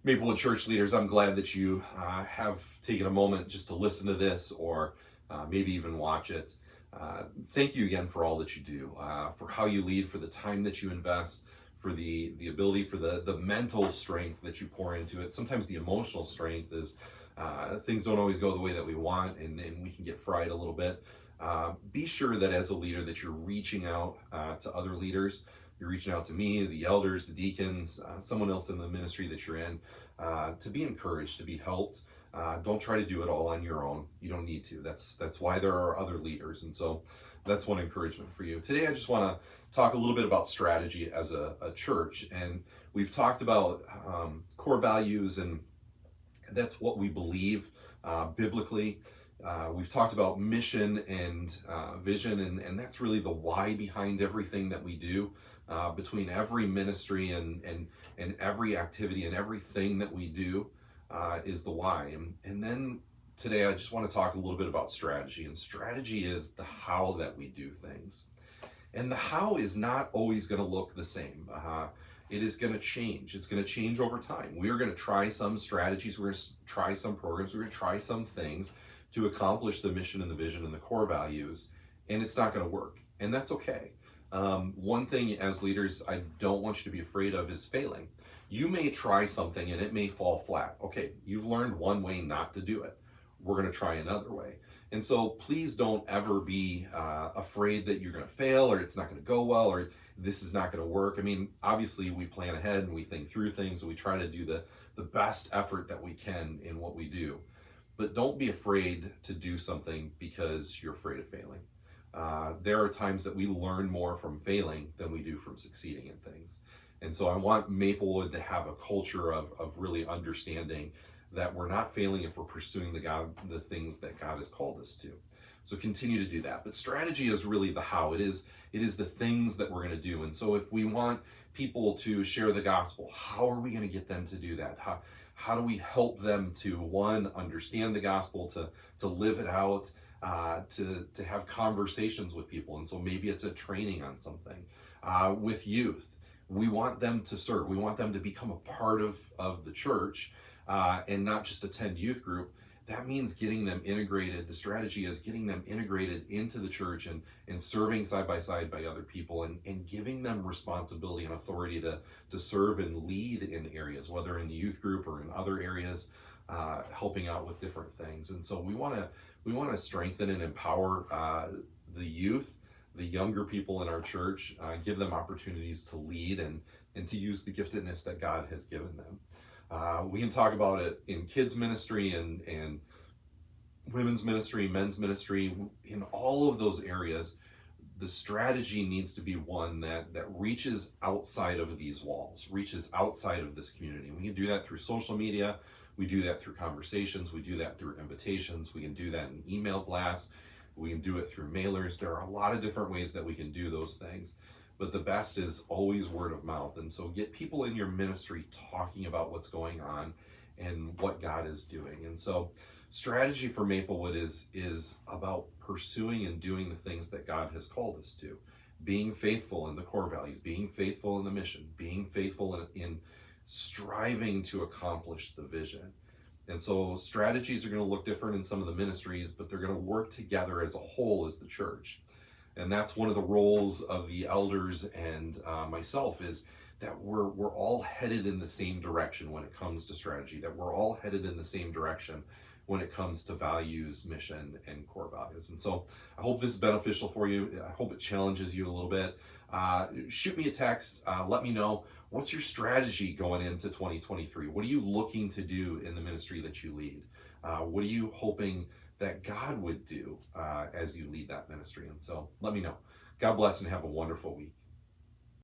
Maplewood church leaders, I'm glad that you have taken a moment just to listen to this or maybe even watch it. Thank you again for all that you do, for how you lead, for the time that you invest, for the ability, for the mental strength that you pour into it. Sometimes the emotional strength is things don't always go the way that we want, and we can get fried a little bit. Be sure that as a leader that you're reaching out to other leaders. You're reaching out to me, the elders, the deacons, someone else in the ministry that you're in, to be encouraged, to be helped. Don't try to do it all on your own. You don't need to. That's why there are other leaders. And so that's one encouragement for you. Today, I just want to talk a little bit about strategy as a church. And we've talked about core values, and that's what we believe biblically. We've talked about mission and vision, and that's really the why behind everything that we do. Between every ministry and every activity and everything that we do is the why. And then today I just want to talk a little bit about strategy. And strategy is the how that we do things. And the how is not always going to look the same. It is going to change. It's going to change over time. We are going to try some strategies. We're going to try some programs. We're going to try some things to accomplish the mission and the vision and the core values. And it's not going to work. And that's okay. One thing as leaders I don't want you to be afraid of is failing. You may try something and it may fall flat. Okay, you've learned one way not to do it. We're going to try another way. And so please don't ever be afraid that you're going to fail, or it's not going to go well, or this is not going to work. I mean, obviously we plan ahead and we think through things and we try to do the best effort that we can in what we do. But don't be afraid to do something because you're afraid of failing. There are times that we learn more from failing than we do from succeeding in things. And so I want Maplewood to have a culture of really understanding that we're not failing if we're pursuing the things that God has called us to. So continue to do that. But strategy is really the how. It is the things that we're going to do. And so if we want people to share the gospel, how are we going to get them to do that? How do we help them to, one, understand the gospel, to live it out, to have conversations with people? And so maybe it's a training on something. With youth, we want them to serve. We want them to become a part of the church and not just attend youth group. That means getting them integrated. The strategy is getting them integrated into the church and serving side by side by other people and giving them responsibility and authority to serve and lead in areas, whether in the youth group or in other areas, helping out with different things. And so we want to strengthen and empower the youth, the younger people in our church, give them opportunities to lead and to use the giftedness that God has given them. We can talk about it in kids ministry and women's ministry, men's ministry. In all of those areas, the strategy needs to be one that reaches outside of these walls, reaches outside of this community. We can do that through social media. We do that through conversations. We do that through invitations. We can do that in email blasts. We can do it through mailers. There are a lot of different ways that we can do those things. But the best is always word of mouth. And so get people in your ministry talking about what's going on and what God is doing. And so strategy for Maplewood is about pursuing and doing the things that God has called us to. Being faithful in the core values, being faithful in the mission, being faithful in striving to accomplish the vision. And so strategies are going to look different in some of the ministries, but they're going to work together as a whole as the church. And that's one of the roles of the elders and myself, is that we're all headed in the same direction when it comes to strategy, that we're all headed in the same direction when it comes to values, mission, and core values. And so I hope this is beneficial for you. I hope it challenges you a little bit. Shoot me a text. Let me know, what's your strategy going into 2023? What are you looking to do in the ministry that you lead? What are you hoping that God would do as you lead that ministry? And so let me know. God bless and have a wonderful week.